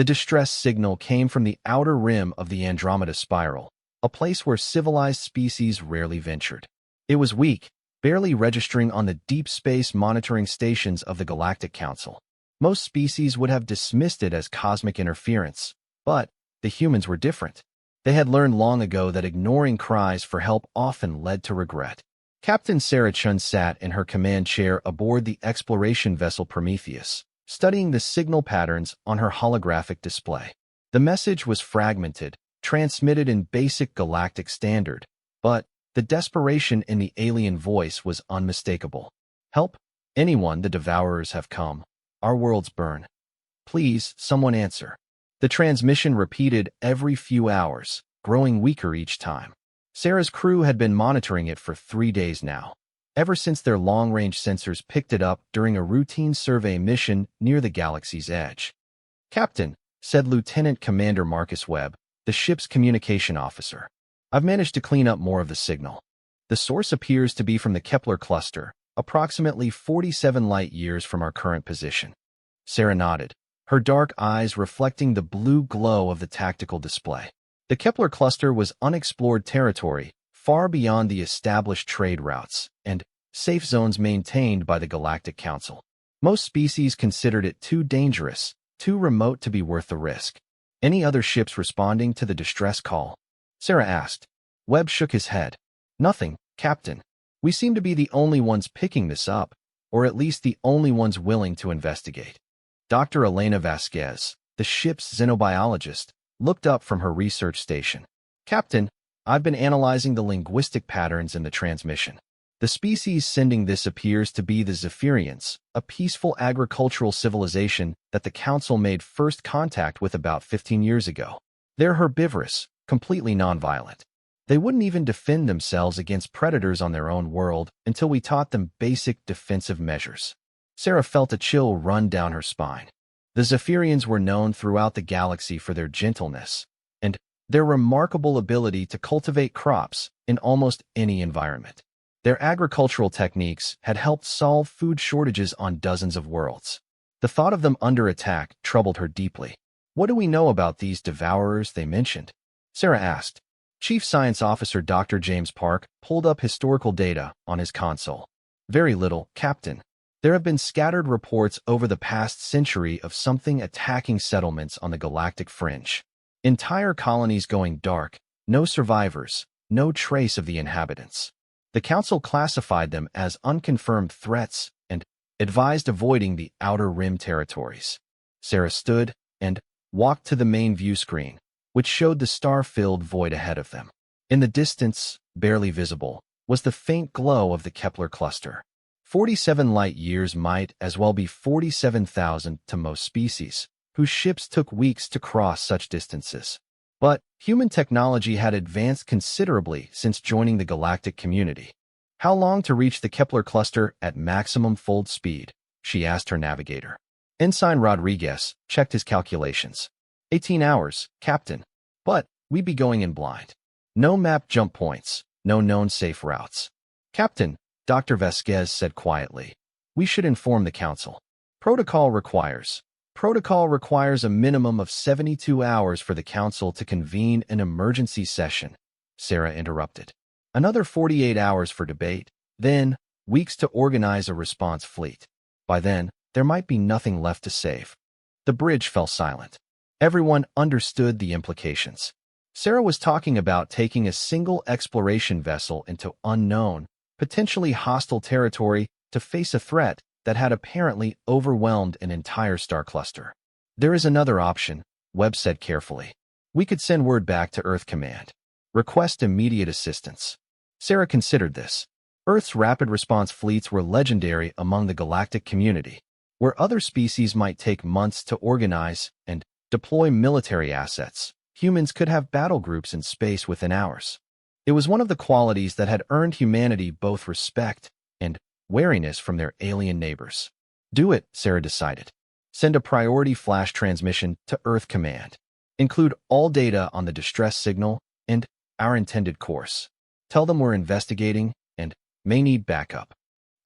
The distress signal came from the outer rim of the Andromeda Spiral, a place where civilized species rarely ventured. It was weak, barely registering on the deep space monitoring stations of the Galactic Council. Most species would have dismissed it as cosmic interference, but the humans were different. They had learned long ago that ignoring cries for help often led to regret. Captain Sarah Chun sat in her command chair aboard the exploration vessel Prometheus, studying the signal patterns on her holographic display. The message was fragmented, transmitted in basic galactic standard, but the desperation in the alien voice was unmistakable. "Help! Anyone, the Devourers have come. Our worlds burn. Please, someone answer." The transmission repeated every few hours, growing weaker each time. Sarah's crew had been monitoring it for 3 days now, ever since their long-range sensors picked it up during a routine survey mission near the galaxy's edge. "Captain," said Lieutenant Commander Marcus Webb, the ship's communication officer, "I've managed to clean up more of the signal. The source appears to be from the Kepler cluster, approximately 47 light-years from our current position." Sarah nodded, her dark eyes reflecting the blue glow of the tactical display. The Kepler cluster was unexplored territory, far beyond the established trade routes and safe zones maintained by the Galactic Council. Most species considered it too dangerous, too remote to be worth the risk. "Any other ships responding to the distress call?" Sarah asked. Webb shook his head. "Nothing, Captain. We seem to be the only ones picking this up, or at least the only ones willing to investigate." Dr. Elena Vasquez, the ship's xenobiologist, looked up from her research station. "Captain, I've been analyzing the linguistic patterns in the transmission. The species sending this appears to be the Zephyrians, a peaceful agricultural civilization that the Council made first contact with about 15 years ago. They're herbivorous, completely nonviolent. They wouldn't even defend themselves against predators on their own world until we taught them basic defensive measures." Sarah felt a chill run down her spine. The Zephyrians were known throughout the galaxy for their gentleness and their remarkable ability to cultivate crops in almost any environment. Their agricultural techniques had helped solve food shortages on dozens of worlds. The thought of them under attack troubled her deeply. "What do we know about these devourers they mentioned?" Sarah asked. Chief Science Officer Dr. James Park pulled up historical data on his console. "Very little, Captain. There have been scattered reports over the past century of something attacking settlements on the galactic fringe. Entire colonies going dark, no survivors, no trace of the inhabitants. The Council classified them as unconfirmed threats and advised avoiding the outer rim territories." Sarah stood and walked to the main view screen, which showed the star-filled void ahead of them. In the distance, barely visible, was the faint glow of the Kepler cluster. 47 light-years might as well be 47,000 to most species, whose ships took weeks to cross such distances. But human technology had advanced considerably since joining the galactic community. "How long to reach the Kepler cluster at maximum fold speed?" she asked her navigator. Ensign Rodriguez checked his calculations. 18 hours, Captain. But we'd be going in blind. No map jump points, no known safe routes." "Captain," Dr. Vasquez said quietly, "we should inform the Council. Protocol requires a minimum of 72 hours for the Council to convene an emergency session," Sarah interrupted. "Another 48 hours for debate, then weeks to organize a response fleet. By then, there might be nothing left to save." The bridge fell silent. Everyone understood the implications. Sarah was talking about taking a single exploration vessel into unknown, potentially hostile territory to face a threat that had apparently overwhelmed an entire star cluster. "There is another option," Webb said carefully. "We could send word back to Earth Command. Request immediate assistance." Sarah considered this. Earth's rapid response fleets were legendary among the galactic community, where other species might take months to organize and deploy military assets. Humans could have battle groups in space within hours. It was one of the qualities that had earned humanity both respect and wariness from their alien neighbors. "Do it," Sarah decided. "Send a priority flash transmission to Earth Command. Include all data on the distress signal and our intended course. Tell them we're investigating and may need backup."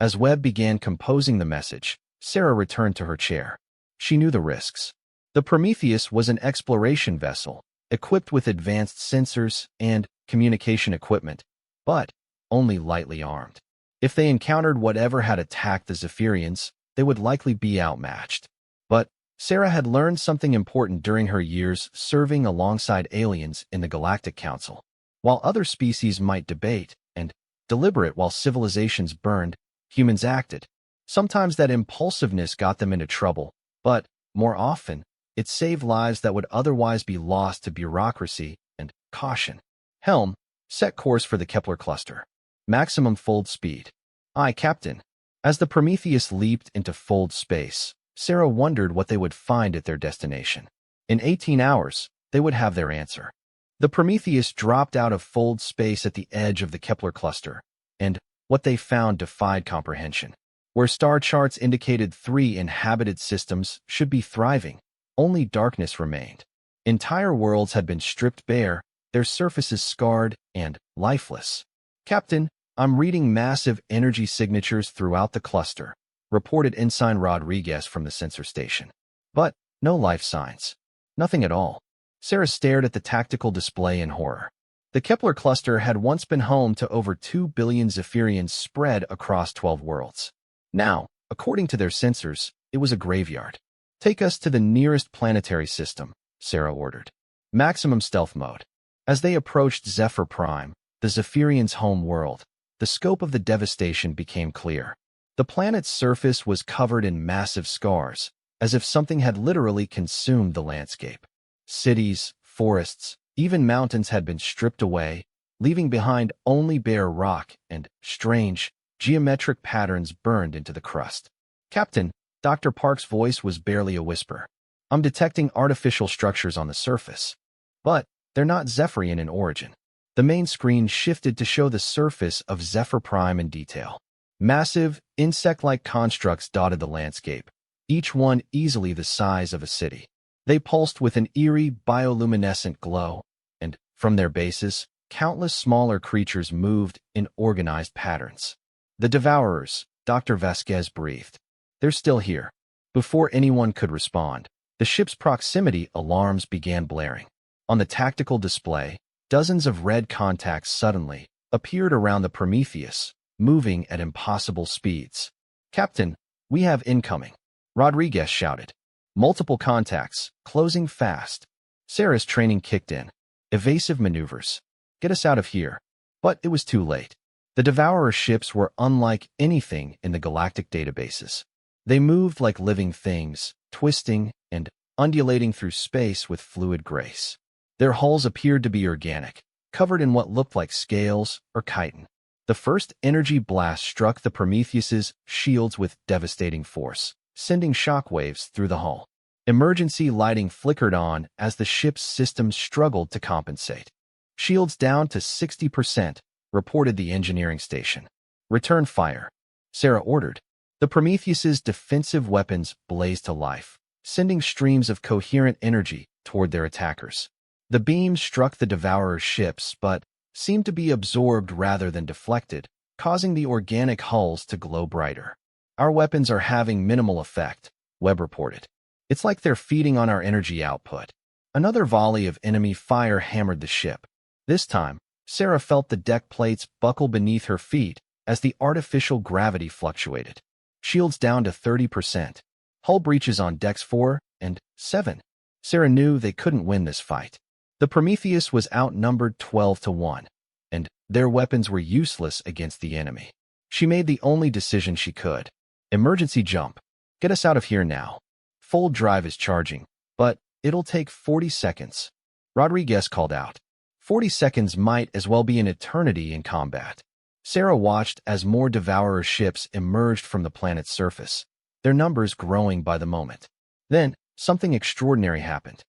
As Webb began composing the message, Sarah returned to her chair. She knew the risks. The Prometheus was an exploration vessel, equipped with advanced sensors and communication equipment, but only lightly armed. If they encountered whatever had attacked the Zephyrians, they would likely be outmatched. But Sarah had learned something important during her years serving alongside aliens in the Galactic Council. While other species might debate and deliberate while civilizations burned, humans acted. Sometimes that impulsiveness got them into trouble, but more often, it saved lives that would otherwise be lost to bureaucracy and caution. Helm, set course for the Kepler cluster. Maximum fold speed. Aye, Captain. As the Prometheus leaped into fold space, Sarah wondered what they would find at their destination. In 18 hours, they would have their answer. The Prometheus dropped out of fold space at the edge of the Kepler cluster, and what they found defied comprehension. Where star charts indicated 3 inhabited systems should be thriving, only darkness remained. Entire worlds had been stripped bare, their surfaces scarred and lifeless. Captain, I'm reading massive energy signatures throughout the cluster, reported Ensign Rodriguez from the sensor station. But no life signs. Nothing at all. Sarah stared at the tactical display in horror. The Kepler cluster had once been home to over 2 billion Zephyrians spread across 12 worlds. Now, according to their sensors, it was a graveyard. Take us to the nearest planetary system, Sarah ordered. Maximum stealth mode. As they approached Zephyr Prime, the Zephyrians' home world, the scope of the devastation became clear. The planet's surface was covered in massive scars, as if something had literally consumed the landscape. Cities, forests, even mountains had been stripped away, leaving behind only bare rock and strange, geometric patterns burned into the crust. Captain, Dr. Park's voice was barely a whisper. I'm detecting artificial structures on the surface. But they're not Zephyrian in origin. The main screen shifted to show the surface of Zephyr Prime in detail. Massive, insect-like constructs dotted the landscape, each one easily the size of a city. They pulsed with an eerie, bioluminescent glow, and from their bases, countless smaller creatures moved in organized patterns. The Devourers, Dr. Vasquez breathed. They're still here. Before anyone could respond, the ship's proximity alarms began blaring. On the tactical display, dozens of red contacts suddenly appeared around the Prometheus, moving at impossible speeds. Captain, we have incoming, Rodriguez shouted. Multiple contacts, closing fast. Sarah's training kicked in. Evasive maneuvers. Get us out of here. But it was too late. The Devourer ships were unlike anything in the galactic databases. They moved like living things, twisting and undulating through space with fluid grace. Their hulls appeared to be organic, covered in what looked like scales or chitin. The first energy blast struck the Prometheus's shields with devastating force, sending shockwaves through the hull. Emergency lighting flickered on as the ship's systems struggled to compensate. Shields down to 60%, reported the engineering station. Return fire, Sarah ordered. The Prometheus's defensive weapons blazed to life, sending streams of coherent energy toward their attackers. The beams struck the Devourer's ships, but seemed to be absorbed rather than deflected, causing the organic hulls to glow brighter. Our weapons are having minimal effect, Webb reported. It's like they're feeding on our energy output. Another volley of enemy fire hammered the ship. This time, Sarah felt the deck plates buckle beneath her feet as the artificial gravity fluctuated. Shields down to 30%. Hull breaches on decks 4 and 7. Sarah knew they couldn't win this fight. The Prometheus was outnumbered 12-1, and their weapons were useless against the enemy. She made the only decision she could. Emergency jump. Get us out of here now. Fold drive is charging, but it'll take 40 seconds. Rodriguez called out. 40 seconds might as well be an eternity in combat. Sarah watched as more Devourer ships emerged from the planet's surface, their numbers growing by the moment. Then, something extraordinary happened.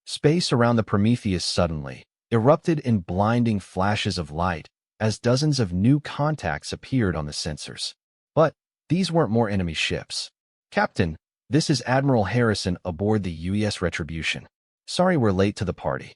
Space around the Prometheus suddenly erupted in blinding flashes of light as dozens of new contacts appeared on the sensors. But these weren't more enemy ships. Captain, this is Admiral Harrison aboard the UES Retribution. Sorry we're late to the party.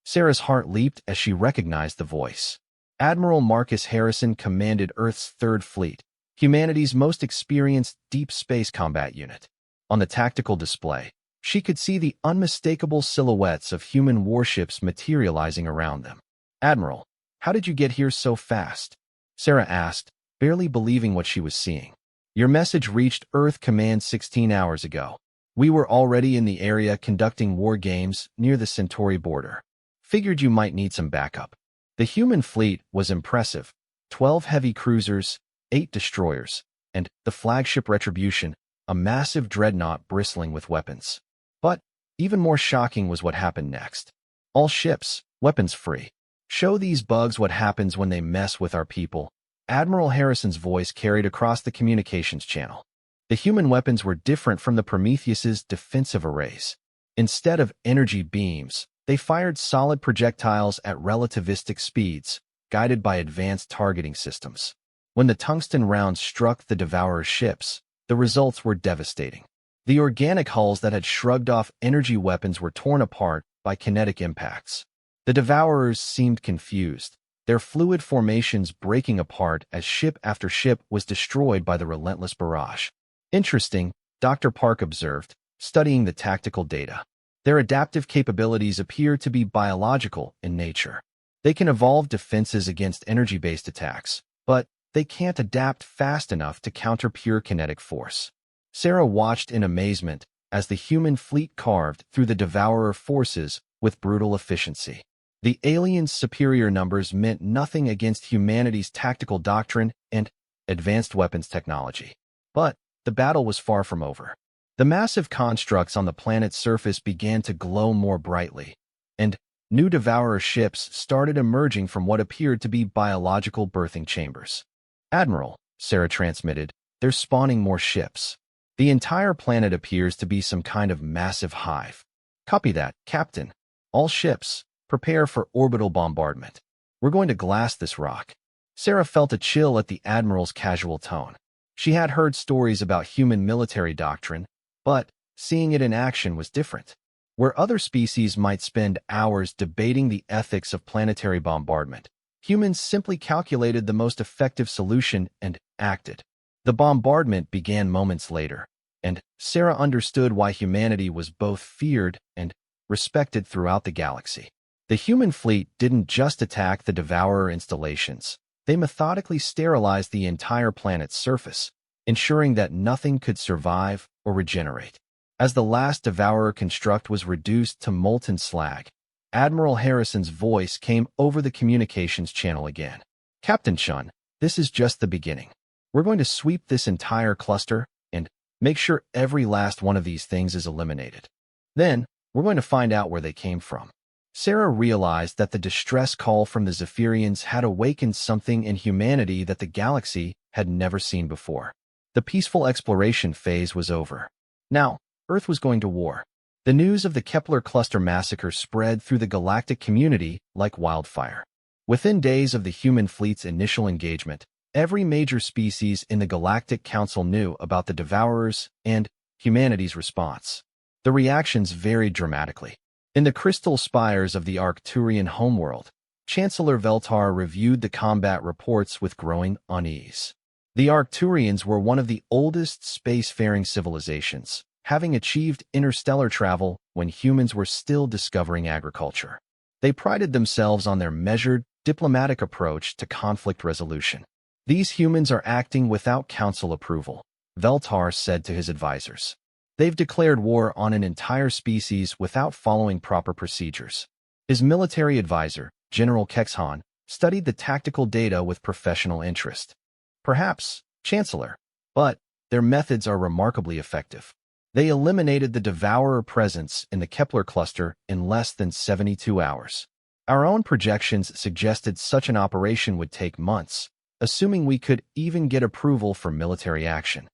Sarah's heart leaped as she recognized the voice. Admiral Marcus Harrison commanded Earth's Third Fleet, humanity's most experienced deep space combat unit. On the tactical display, She could see the unmistakable silhouettes of human warships materializing around them. "Admiral, how did you get here so fast?" Sarah asked, barely believing what she was seeing. "Your message reached Earth Command 16 hours ago. We were already in the area conducting war games near the Centauri border. Figured you might need some backup." The human fleet was impressive. 12 heavy cruisers, 8 destroyers, and the flagship Retribution, a massive dreadnought bristling with weapons. But even more shocking was what happened next. "All ships, weapons-free. Show these bugs what happens when they mess with our people." Admiral Harrison's voice carried across the communications channel. The human weapons were different from the Prometheus's defensive arrays. Instead of energy beams, they fired solid projectiles at relativistic speeds, guided by advanced targeting systems. When the tungsten rounds struck the Devourer's ships, the results were devastating. The organic hulls that had shrugged off energy weapons were torn apart by kinetic impacts. The Devourers seemed confused, their fluid formations breaking apart as ship after ship was destroyed by the relentless barrage. "Interesting," Dr. Park observed, studying the tactical data. "Their adaptive capabilities appear to be biological in nature. They can evolve defenses against energy-based attacks, but they can't adapt fast enough to counter pure kinetic force." Sarah watched in amazement as the human fleet carved through the Devourer forces with brutal efficiency. The aliens' superior numbers meant nothing against humanity's tactical doctrine and advanced weapons technology. But the battle was far from over. The massive constructs on the planet's surface began to glow more brightly, and new Devourer ships started emerging from what appeared to be biological birthing chambers. "Admiral," Sarah transmitted, "they're spawning more ships. The entire planet appears to be some kind of massive hive." "Copy that, Captain. All ships, prepare for orbital bombardment. We're going to glass this rock." Sarah felt a chill at the Admiral's casual tone. She had heard stories about human military doctrine, but seeing it in action was different. Where other species might spend hours debating the ethics of planetary bombardment, humans simply calculated the most effective solution and acted. The bombardment began moments later, and Sarah understood why humanity was both feared and respected throughout the galaxy. The human fleet didn't just attack the Devourer installations. They methodically sterilized the entire planet's surface, ensuring that nothing could survive or regenerate. As the last Devourer construct was reduced to molten slag, Admiral Harrison's voice came over the communications channel again. "Captain Chun, this is just the beginning. We're going to sweep this entire cluster and make sure every last one of these things is eliminated. Then, we're going to find out where they came from." Sarah realized that the distress call from the Zephyrians had awakened something in humanity that the galaxy had never seen before. The peaceful exploration phase was over. Now, Earth was going to war. The news of the Kepler cluster massacre spread through the galactic community like wildfire. Within days of the human fleet's initial engagement, every major species in the Galactic Council knew about the Devourers and humanity's response. The reactions varied dramatically. In the crystal spires of the Arcturian homeworld, Chancellor Veltar reviewed the combat reports with growing unease. The Arcturians were one of the oldest spacefaring civilizations, having achieved interstellar travel when humans were still discovering agriculture. They prided themselves on their measured, diplomatic approach to conflict resolution. "These humans are acting without council approval," Veltar said to his advisors. "They've declared war on an entire species without following proper procedures." His military advisor, General Kexhan, studied the tactical data with professional interest. "Perhaps, Chancellor, but their methods are remarkably effective. They eliminated the Devourer presence in the Kepler cluster in less than 72 hours. Our own projections suggested such an operation would take months, assuming we could even get approval for military action."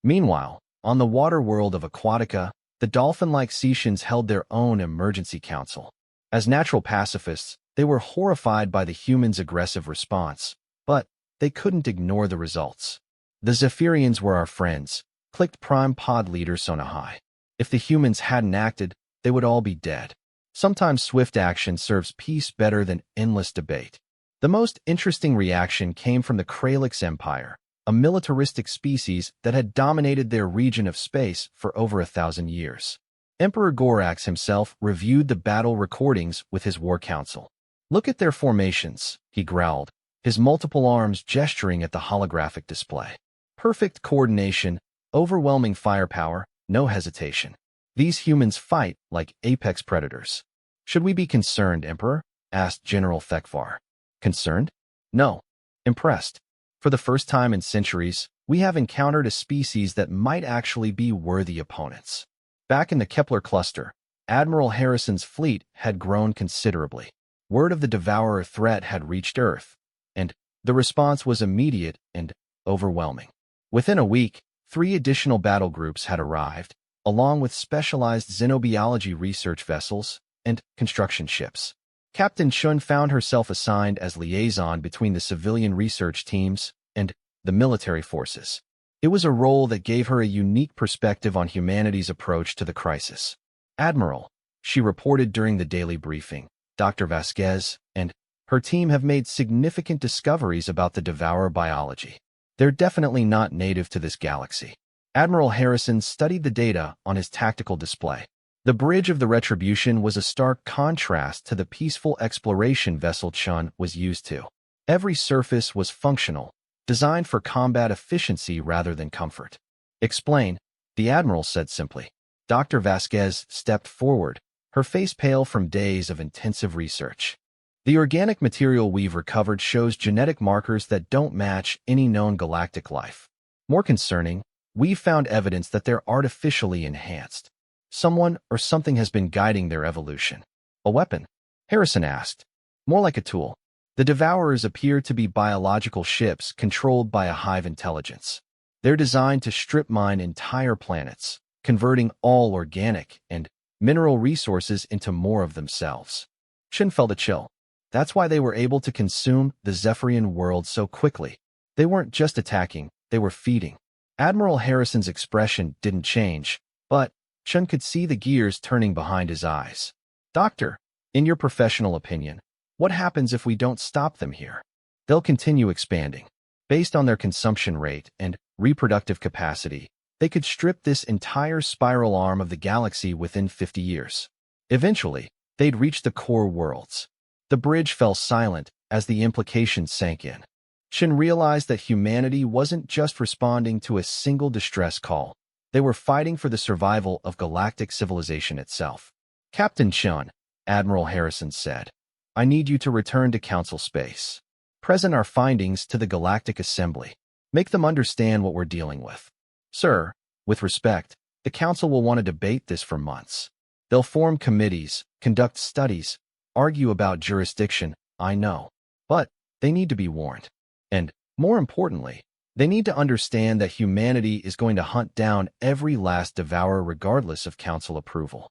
Meanwhile, on the water world of Aquatica, the dolphin-like Cetians held their own emergency council. As natural pacifists, they were horrified by the humans' aggressive response, but they couldn't ignore the results. "The Zephyrians were our friends," clicked Prime Pod Leader Sonahai. "If the humans hadn't acted, they would all be dead." Sometimes swift action serves peace better than endless debate. The most interesting reaction came from the Kralix Empire, a militaristic species that had dominated their region of space for over 1,000 years. Emperor Gorax himself reviewed the battle recordings with his war council. "Look at their formations," he growled, his multiple arms gesturing at the holographic display. "Perfect coordination, overwhelming firepower, no hesitation. These humans fight like apex predators." "Should we be concerned, Emperor?" asked General Thekvar. "Concerned? No. Impressed. For the first time in centuries, we have encountered a species that might actually be worthy opponents." Back in the Kepler cluster, Admiral Harrison's fleet had grown considerably. Word of the Devourer threat had reached Earth, and the response was immediate and overwhelming. Within a week, 3 additional battle groups had arrived, along with specialized xenobiology research vessels and construction ships. Captain Chun found herself assigned as liaison between the civilian research teams and the military forces. It was a role that gave her a unique perspective on humanity's approach to the crisis. "Admiral," she reported during the daily briefing, "Dr. Vasquez and her team have made significant discoveries about the Devourer biology. They're definitely not native to this galaxy." Admiral Harrison studied the data on his tactical display. The bridge of the Retribution was a stark contrast to the peaceful exploration vessel Chun was used to. Every surface was functional, designed for combat efficiency rather than comfort. "Explain," the Admiral said simply. Dr. Vasquez stepped forward, her face pale from days of intensive research. "The organic material we've recovered shows genetic markers that don't match any known galactic life. More concerning, we've found evidence that they're artificially enhanced. Someone or something has been guiding their evolution." "A weapon?" Harrison asked. "More like a tool. The Devourers appear to be biological ships controlled by a hive intelligence. They're designed to strip mine entire planets, converting all organic and mineral resources into more of themselves." Shin felt a chill. That's why they were able to consume the Zephyrian world so quickly. They weren't just attacking, they were feeding. Admiral Harrison's expression didn't change, but Chun could see the gears turning behind his eyes. "Doctor, in your professional opinion, what happens if we don't stop them here?" "They'll continue expanding. Based on their consumption rate and reproductive capacity, they could strip this entire spiral arm of the galaxy within 50 years. Eventually, they'd reach the core worlds." The bridge fell silent as the implications sank in. Shin realized that humanity wasn't just responding to a single distress call. They were fighting for the survival of galactic civilization itself. "Captain Chun," Admiral Harrison said, "I need you to return to Council space. Present our findings to the Galactic Assembly. Make them understand what we're dealing with." "Sir, with respect, the Council will want to debate this for months. They'll form committees, conduct studies, argue about jurisdiction, I know. But they need to be warned. And, more importantly, they need to understand that humanity is going to hunt down every last devourer regardless of Council approval."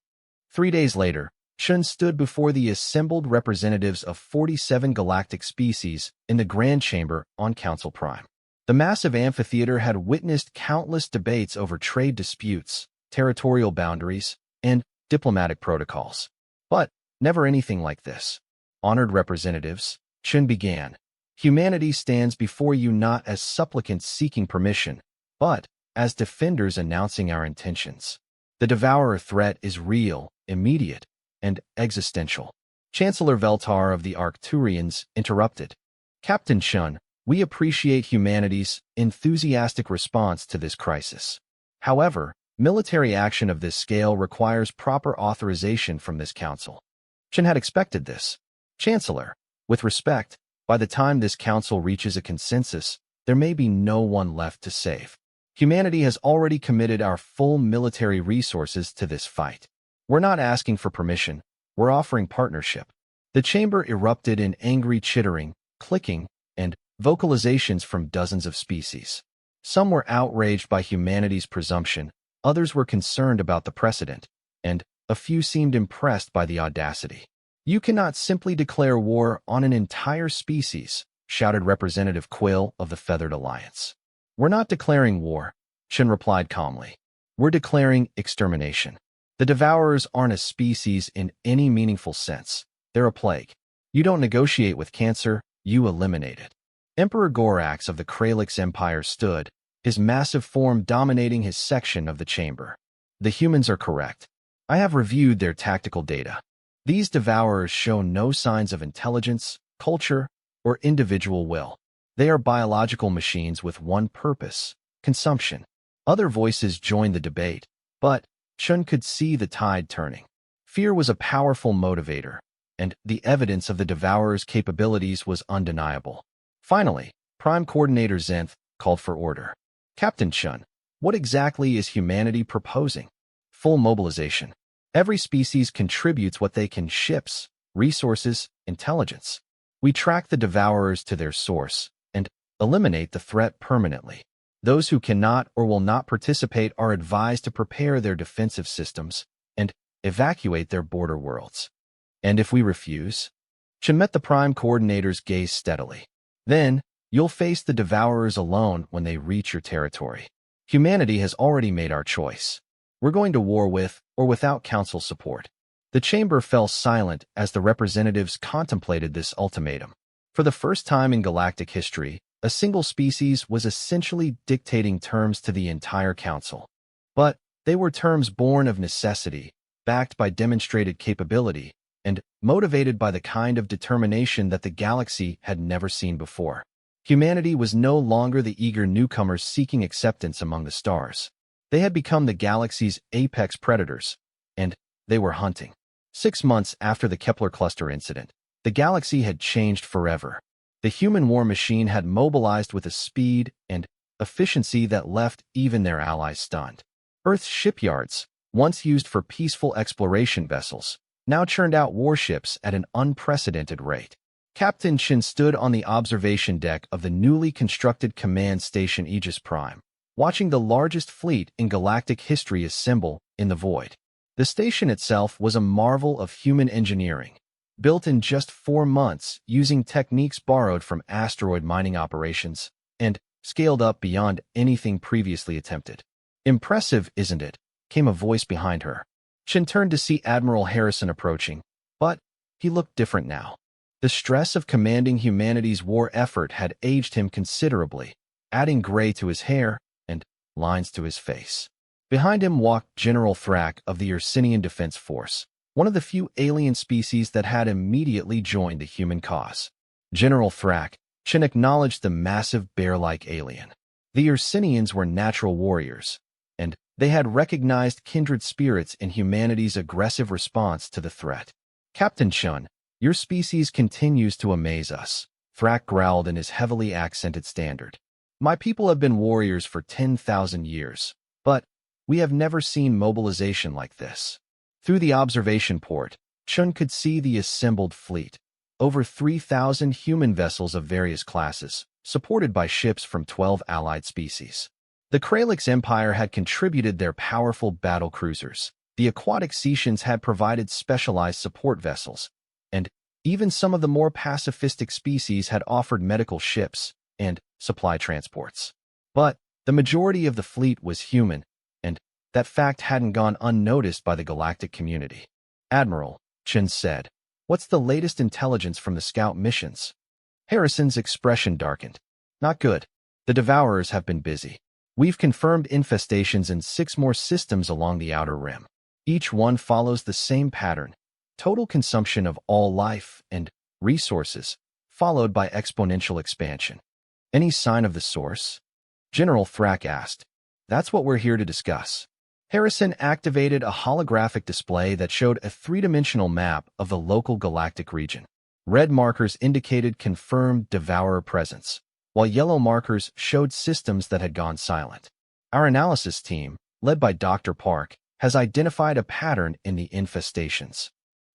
3 days later, Chun stood before the assembled representatives of 47 galactic species in the Grand Chamber on Council Prime. The massive amphitheater had witnessed countless debates over trade disputes, territorial boundaries, and diplomatic protocols. But never anything like this. "Honored representatives," Chun began, "humanity stands before you not as supplicants seeking permission, but as defenders announcing our intentions. The Devourer threat is real, immediate, and existential." Chancellor Veltar of the Arcturians interrupted. "Captain Chun, we appreciate humanity's enthusiastic response to this crisis. However, military action of this scale requires proper authorization from this council." Chun had expected this. "Chancellor, with respect, by the time this council reaches a consensus, there may be no one left to save. Humanity has already committed our full military resources to this fight. We're not asking for permission, we're offering partnership." The chamber erupted in angry chittering, clicking, and vocalizations from dozens of species. Some were outraged by humanity's presumption, others were concerned about the precedent, and a few seemed impressed by the audacity. "You cannot simply declare war on an entire species," shouted Representative Quill of the Feathered Alliance. "We're not declaring war," Chun replied calmly. "We're declaring extermination. The Devourers aren't a species in any meaningful sense. They're a plague. You don't negotiate with cancer, you eliminate it." Emperor Gorax of the Kralix Empire stood, his massive form dominating his section of the chamber. "The humans are correct. I have reviewed their tactical data. These devourers show no signs of intelligence, culture, or individual will. They are biological machines with one purpose: consumption. Other voices joined the debate, but Chun could see the tide turning. Fear was a powerful motivator, and the evidence of the devourer's capabilities was undeniable. Finally, Prime Coordinator Zenth called for order. Captain Chun, what exactly is humanity proposing? Full mobilization. Every species contributes what they can: ships, resources, intelligence. We track the devourers to their source and eliminate the threat permanently. Those who cannot or will not participate are advised to prepare their defensive systems and evacuate their border worlds. And if we refuse? Chun met the Prime Coordinator's gaze steadily. Then, you'll face the devourers alone when they reach your territory. Humanity has already made our choice. We're going to war with or without Council support. The chamber fell silent as the representatives contemplated this ultimatum. For the first time in galactic history, a single species was essentially dictating terms to the entire Council. But they were terms born of necessity, backed by demonstrated capability, and motivated by the kind of determination that the galaxy had never seen before. Humanity was no longer the eager newcomers seeking acceptance among the stars. They had become the galaxy's apex predators, and they were hunting. 6 months after the Kepler cluster incident, the galaxy had changed forever. The human war machine had mobilized with a speed and efficiency that left even their allies stunned. Earth's shipyards, once used for peaceful exploration vessels, now churned out warships at an unprecedented rate. Captain Chin stood on the observation deck of the newly constructed command station Aegis Prime, watching the largest fleet in galactic history assemble in the void. The station itself was a marvel of human engineering, built in just 4 months using techniques borrowed from asteroid mining operations and scaled up beyond anything previously attempted. "Impressive, isn't it?" came a voice behind her. Chin turned to see Admiral Harrison approaching, but he looked different now. The stress of commanding humanity's war effort had aged him considerably, adding gray to his hair and lines to his face. Behind him walked General Thrak of the Ursinian Defense Force, one of the few alien species that had immediately joined the human cause. General Thrak, Chin acknowledged the massive bear-like alien. The Ursinians were natural warriors, and they had recognized kindred spirits in humanity's aggressive response to the threat. "Captain Chun, your species continues to amaze us," Thrak growled in his heavily accented standard. "My people have been warriors for 10,000 years, but we have never seen mobilization like this." Through the observation port, Chun could see the assembled fleet. Over 3,000 human vessels of various classes, supported by ships from 12 allied species. The Kralix Empire had contributed their powerful battle cruisers. The aquatic Cetians had provided specialized support vessels, and even some of the more pacifistic species had offered medical ships and supply transports. But the majority of the fleet was human, and that fact hadn't gone unnoticed by the galactic community. "Admiral," Chin said, "what's the latest intelligence from the scout missions?" Harrison's expression darkened. "Not good. The Devourers have been busy. We've confirmed infestations in 6 more systems along the outer rim. Each one follows the same pattern: total consumption of all life and resources, followed by exponential expansion." "Any sign of the source?" General Thrak asked. "That's what we're here to discuss." Harrison activated a holographic display that showed a 3-dimensional map of the local galactic region. Red markers indicated confirmed Devourer presence, while yellow markers showed systems that had gone silent. "Our analysis team, led by Dr. Park, has identified a pattern in the infestations."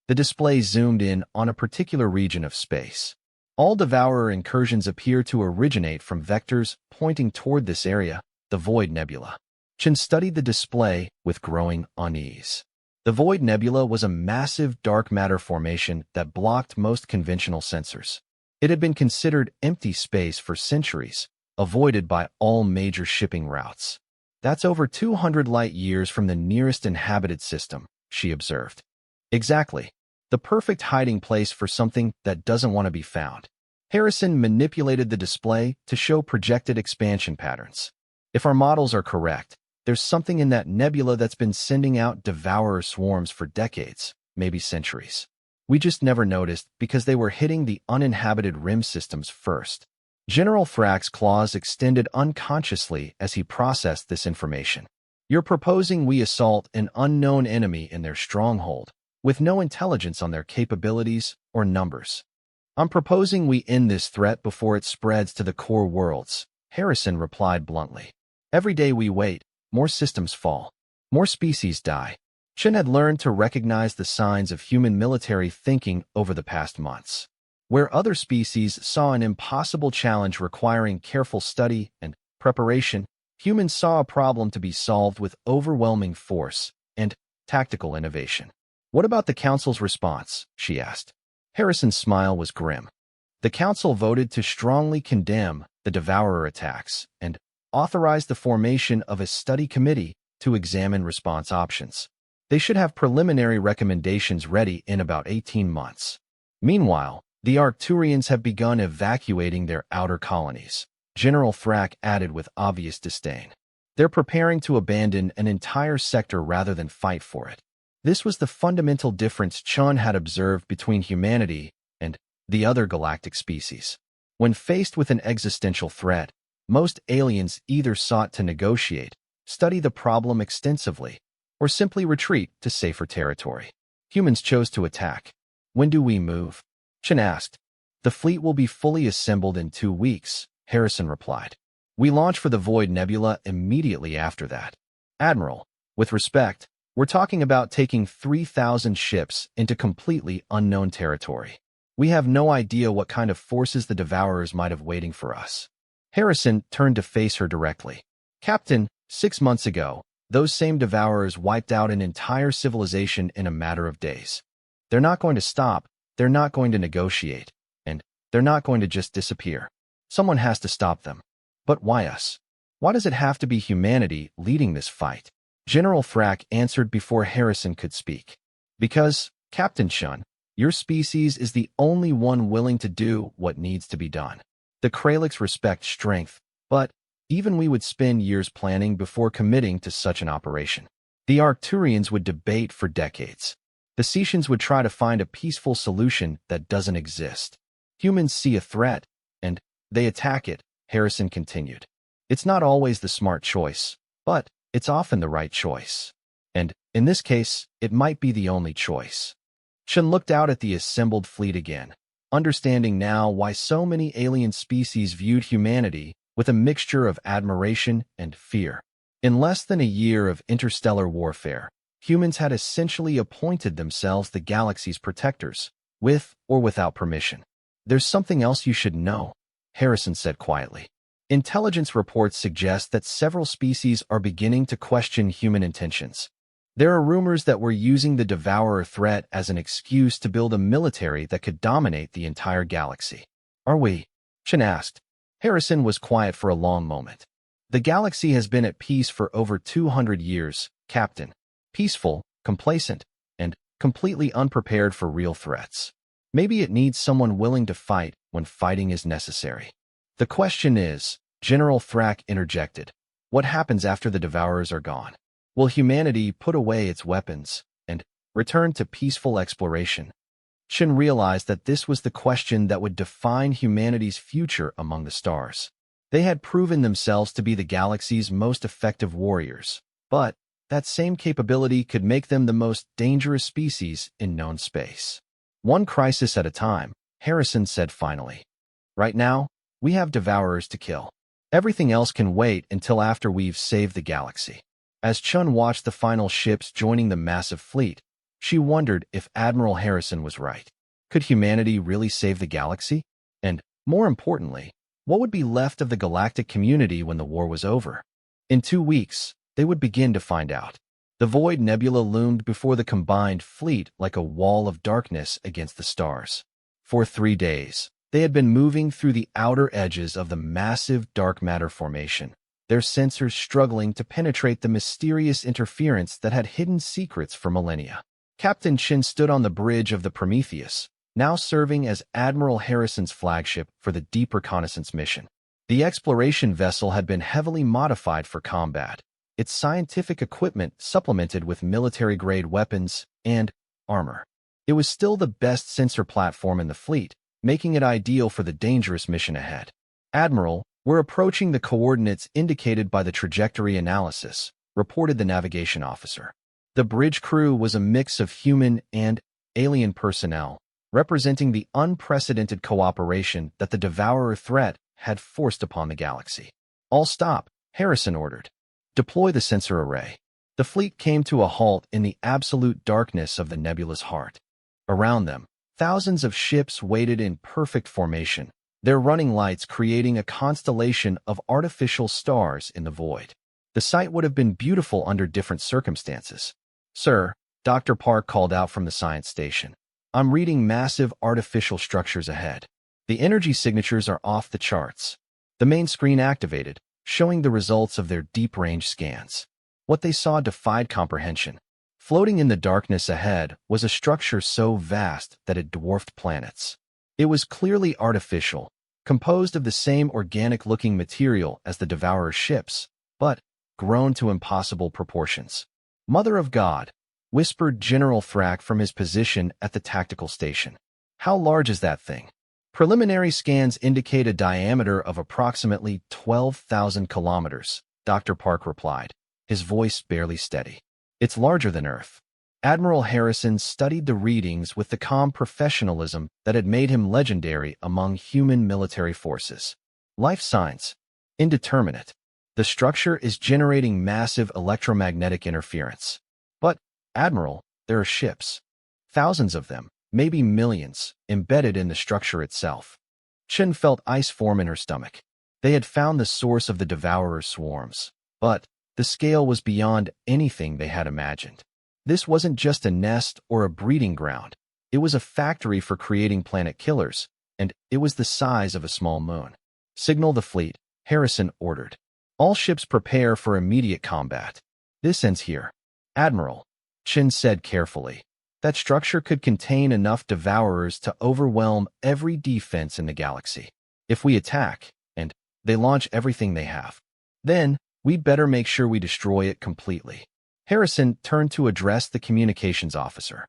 The display zoomed in on a particular region of space. All Devourer incursions appear to originate from vectors pointing toward this area, the Void Nebula. Chin studied the display with growing unease. The Void Nebula was a massive dark matter formation that blocked most conventional sensors. It had been considered empty space for centuries, avoided by all major shipping routes. "That's over 200 light-years from the nearest inhabited system," she observed. "Exactly. The perfect hiding place for something that doesn't want to be found." Harrison manipulated the display to show projected expansion patterns. "If our models are correct, There's something in that nebula that's been sending out devourer swarms for decades, maybe centuries. We just never noticed because they were hitting the uninhabited rim systems first. General Thrax's claws extended unconsciously as he processed this information. You're proposing we assault an unknown enemy in their stronghold, with no intelligence on their capabilities or numbers. I'm proposing we end this threat before it spreads to the core worlds, Harrison replied bluntly. Every day we wait, more systems fall. More species die. Chen had learned to recognize the signs of human military thinking over the past months. Where other species saw an impossible challenge requiring careful study and preparation, humans saw a problem to be solved with overwhelming force and tactical innovation. What about the Council's response? She asked. Harrison's smile was grim. The Council voted to strongly condemn the Devourer attacks and authorized the formation of a study committee to examine response options. They should have preliminary recommendations ready in about 18 months. Meanwhile, the Arcturians have begun evacuating their outer colonies, General Thrax added with obvious disdain. They're preparing to abandon an entire sector rather than fight for it. This was the fundamental difference Chun had observed between humanity and the other galactic species. When faced with an existential threat, most aliens either sought to negotiate, study the problem extensively, or simply retreat to safer territory. Humans chose to attack. When do we move? Chen asked. The fleet will be fully assembled in 2 weeks, Harrison replied. We launch for the Void Nebula immediately after that. Admiral, with respect, we're talking about taking 3,000 ships into completely unknown territory. We have no idea what kind of forces the Devourers might have waiting for us. Harrison turned to face her directly. Captain, 6 months ago, those same Devourers wiped out an entire civilization in a matter of days. They're not going to stop, they're not going to negotiate, and they're not going to just disappear. Someone has to stop them. But why us? Why does it have to be humanity leading this fight? General Thrax answered before Harrison could speak. Because, Captain Chun, your species is the only one willing to do what needs to be done. The Kralix respect strength, but even we would spend years planning before committing to such an operation. The Arcturians would debate for decades. The Cetians would try to find a peaceful solution that doesn't exist. Humans see a threat, and they attack it, Harrison continued. It's not always the smart choice, but it's often the right choice. And, in this case, it might be the only choice. Chen looked out at the assembled fleet again, understanding now why so many alien species viewed humanity with a mixture of admiration and fear. In less than a year of interstellar warfare, humans had essentially appointed themselves the galaxy's protectors, with or without permission. There's something else you should know, Harrison said quietly. Intelligence reports suggest that several species are beginning to question human intentions. There are rumors that we're using the Devourer threat as an excuse to build a military that could dominate the entire galaxy. Are we? Chen asked. Harrison was quiet for a long moment. The galaxy has been at peace for over 200 years, Captain. Peaceful, complacent, and completely unprepared for real threats. Maybe it needs someone willing to fight when fighting is necessary. The question is, General Thrax interjected, what happens after the Devourers are gone? Will humanity put away its weapons and return to peaceful exploration? Chen realized that this was the question that would define humanity's future among the stars. They had proven themselves to be the galaxy's most effective warriors, but that same capability could make them the most dangerous species in known space. One crisis at a time, Harrison said finally. Right now, we have Devourers to kill. Everything else can wait until after we've saved the galaxy. As Chun watched the final ships joining the massive fleet, she wondered if Admiral Harrison was right. Could humanity really save the galaxy? And, more importantly, what would be left of the galactic community when the war was over? In 2 weeks, they would begin to find out. The Void Nebula loomed before the combined fleet like a wall of darkness against the stars. For 3 days, they had been moving through the outer edges of the massive dark matter formation, their sensors struggling to penetrate the mysterious interference that had hidden secrets for millennia. Captain Chen stood on the bridge of the Prometheus, now serving as Admiral Harrison's flagship for the deep reconnaissance mission. The exploration vessel had been heavily modified for combat, its scientific equipment supplemented with military-grade weapons and armor. It was still the best sensor platform in the fleet, making it ideal for the dangerous mission ahead. "Admiral, we're approaching the coordinates indicated by the trajectory analysis," reported the navigation officer. The bridge crew was a mix of human and alien personnel, representing the unprecedented cooperation that the Devourer threat had forced upon the galaxy. "All stop," Harrison ordered. "Deploy the sensor array." The fleet came to a halt in the absolute darkness of the nebulous heart. Around them, thousands of ships waited in perfect formation, their running lights creating a constellation of artificial stars in the void. The sight would have been beautiful under different circumstances. "Sir," Dr. Park called out from the science station, "I'm reading massive artificial structures ahead. The energy signatures are off the charts." The main screen activated, showing the results of their deep-range scans. What they saw defied comprehension. Floating in the darkness ahead was a structure so vast that it dwarfed planets. It was clearly artificial, composed of the same organic-looking material as the Devourer's ships, but grown to impossible proportions. "Mother of God," whispered General Thrak from his position at the tactical station. "How large is that thing?" "Preliminary scans indicate a diameter of approximately 12,000 kilometers, Dr. Park replied, his voice barely steady. "It's larger than Earth." Admiral Harrison studied the readings with the calm professionalism that had made him legendary among human military forces. "Life signs. Indeterminate. The structure is generating massive electromagnetic interference." "But, Admiral, there are ships. Thousands of them, maybe millions, embedded in the structure itself." Chen felt ice form in her stomach. They had found the source of the Devourer's swarms, but the scale was beyond anything they had imagined. This wasn't just a nest or a breeding ground. It was a factory for creating planet killers, and it was the size of a small moon. "Signal the fleet," Harrison ordered. "All ships prepare for immediate combat. This ends here." "Admiral," Chen said carefully, "that structure could contain enough Devourers to overwhelm every defense in the galaxy. If we attack, and they launch everything they have, then we'd better make sure we destroy it completely." Harrison turned to address the communications officer.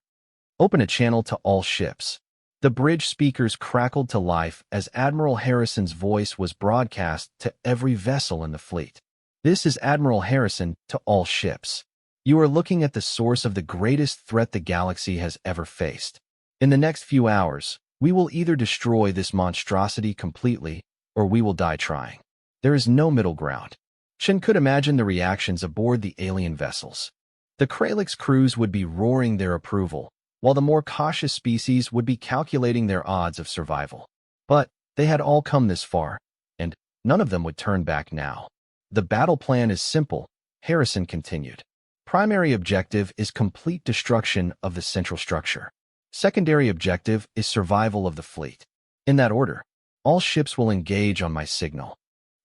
"Open a channel to all ships." The bridge speakers crackled to life as Admiral Harrison's voice was broadcast to every vessel in the fleet. "This is Admiral Harrison to all ships. You are looking at the source of the greatest threat the galaxy has ever faced. In the next few hours, we will either destroy this monstrosity completely, or we will die trying. There is no middle ground." Chen could imagine the reactions aboard the alien vessels. The Kralix crews would be roaring their approval, while the more cautious species would be calculating their odds of survival. But they had all come this far, and none of them would turn back now. "The battle plan is simple," Harrison continued. "Primary objective is complete destruction of the central structure. Secondary objective is survival of the fleet. In that order, all ships will engage on my signal."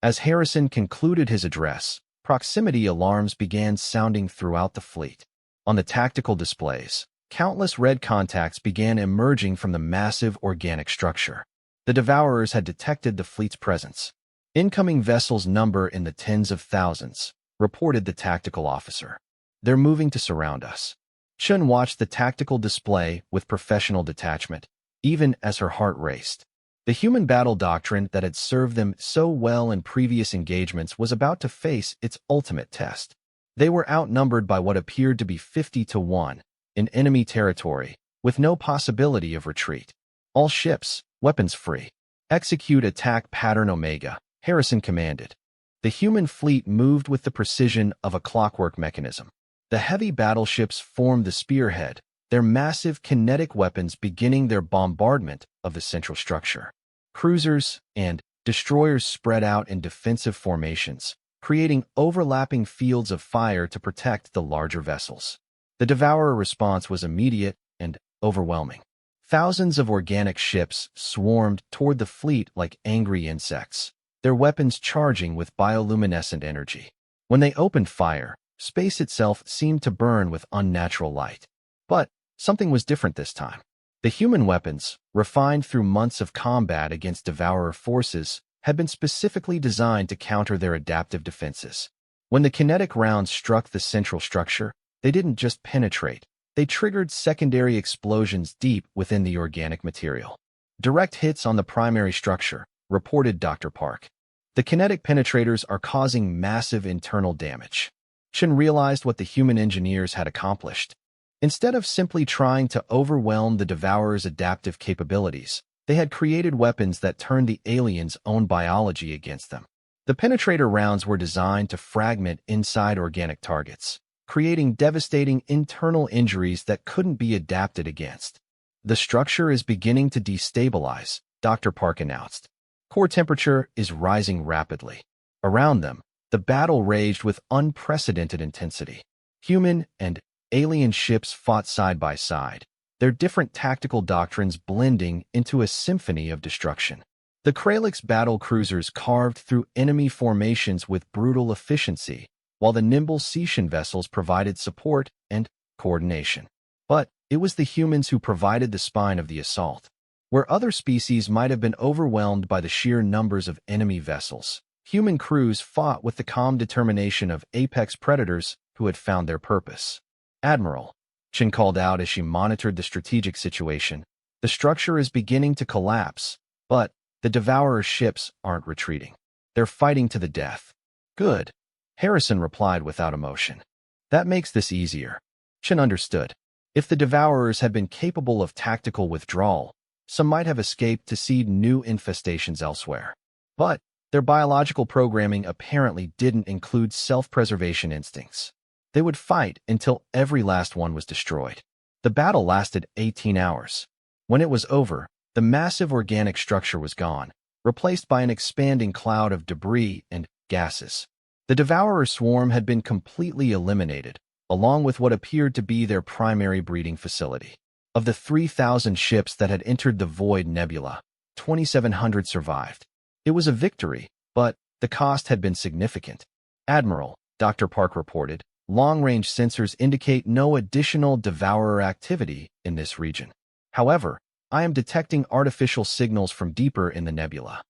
As Harrison concluded his address, proximity alarms began sounding throughout the fleet. On the tactical displays, countless red contacts began emerging from the massive organic structure. The Devourers had detected the fleet's presence. "Incoming vessels number in the tens of thousands," reported the tactical officer. "They're moving to surround us." Chen watched the tactical display with professional detachment, even as her heart raced. The human battle doctrine that had served them so well in previous engagements was about to face its ultimate test. They were outnumbered by what appeared to be 50-1 in enemy territory, with no possibility of retreat. "All ships, weapons free. Execute attack pattern Omega," Harrison commanded. The human fleet moved with the precision of a clockwork mechanism. The heavy battleships formed the spearhead, their massive kinetic weapons beginning their bombardment of the central structure. Cruisers and destroyers spread out in defensive formations, creating overlapping fields of fire to protect the larger vessels. The Devourer response was immediate and overwhelming. Thousands of organic ships swarmed toward the fleet like angry insects, their weapons charging with bioluminescent energy. When they opened fire, space itself seemed to burn with unnatural light. But something was different this time. The human weapons, refined through months of combat against Devourer forces, had been specifically designed to counter their adaptive defenses. When the kinetic rounds struck the central structure, they didn't just penetrate, they triggered secondary explosions deep within the organic material. Direct hits on the primary structure, reported Dr. Park. The kinetic penetrators are causing massive internal damage. Chen realized what the human engineers had accomplished. Instead of simply trying to overwhelm the Devourer's adaptive capabilities, they had created weapons that turned the aliens' own biology against them. The penetrator rounds were designed to fragment inside organic targets, creating devastating internal injuries that couldn't be adapted against. The structure is beginning to destabilize, Dr. Park announced. Core temperature is rising rapidly. Around them, the battle raged with unprecedented intensity. Human and alien ships fought side by side, their different tactical doctrines blending into a symphony of destruction. The Kralix battle cruisers carved through enemy formations with brutal efficiency, while the nimble Seacian vessels provided support and coordination. But it was the humans who provided the spine of the assault. Where other species might have been overwhelmed by the sheer numbers of enemy vessels, human crews fought with the calm determination of apex predators who had found their purpose. "Admiral," Chen called out as she monitored the strategic situation, "the structure is beginning to collapse, but the Devourer's ships aren't retreating. They're fighting to the death." "Good," Harrison replied without emotion. "That makes this easier." Chen understood. If the Devourers had been capable of tactical withdrawal, some might have escaped to seed new infestations elsewhere. But their biological programming apparently didn't include self-preservation instincts. They would fight until every last one was destroyed. The battle lasted 18 hours. When it was over, the massive organic structure was gone, replaced by an expanding cloud of debris and gases. The Devourer swarm had been completely eliminated, along with what appeared to be their primary breeding facility. Of the 3,000 ships that had entered the Void Nebula, 2,700 survived. It was a victory, but the cost had been significant. "Admiral," Dr. Park reported, "long-range sensors indicate no additional Devourer activity in this region. However, I am detecting artificial signals from deeper in the nebula."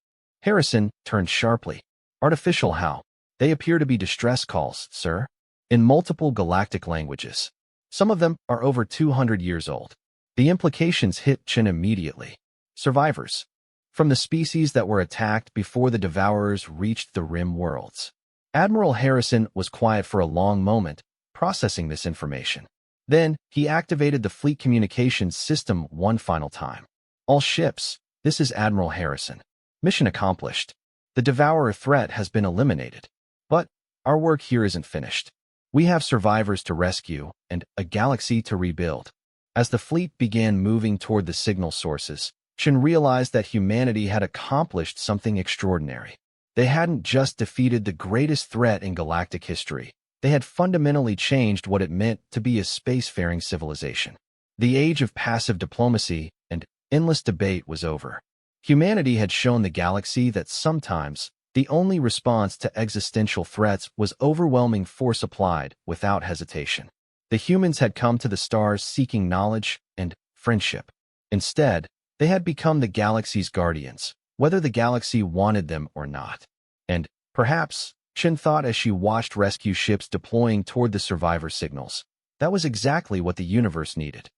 Harrison turned sharply. "Artificial how?" "They appear to be distress calls, sir, in multiple galactic languages. Some of them are over 200 years old." The implications hit Chen immediately. Survivors. From the species that were attacked before the Devourers reached the Rim worlds. Admiral Harrison was quiet for a long moment, processing this information. Then, he activated the fleet communications system one final time. "All ships, this is Admiral Harrison. Mission accomplished. The Devourer threat has been eliminated. But our work here isn't finished. We have survivors to rescue and a galaxy to rebuild." As the fleet began moving toward the signal sources, Chen realized that humanity had accomplished something extraordinary. They hadn't just defeated the greatest threat in galactic history. They had fundamentally changed what it meant to be a spacefaring civilization. The age of passive diplomacy and endless debate was over. Humanity had shown the galaxy that sometimes the only response to existential threats was overwhelming force applied without hesitation. The humans had come to the stars seeking knowledge and friendship. Instead, they had become the galaxy's guardians, whether the galaxy wanted them or not. And, perhaps, Chen thought as she watched rescue ships deploying toward the survivor signals, that was exactly what the universe needed.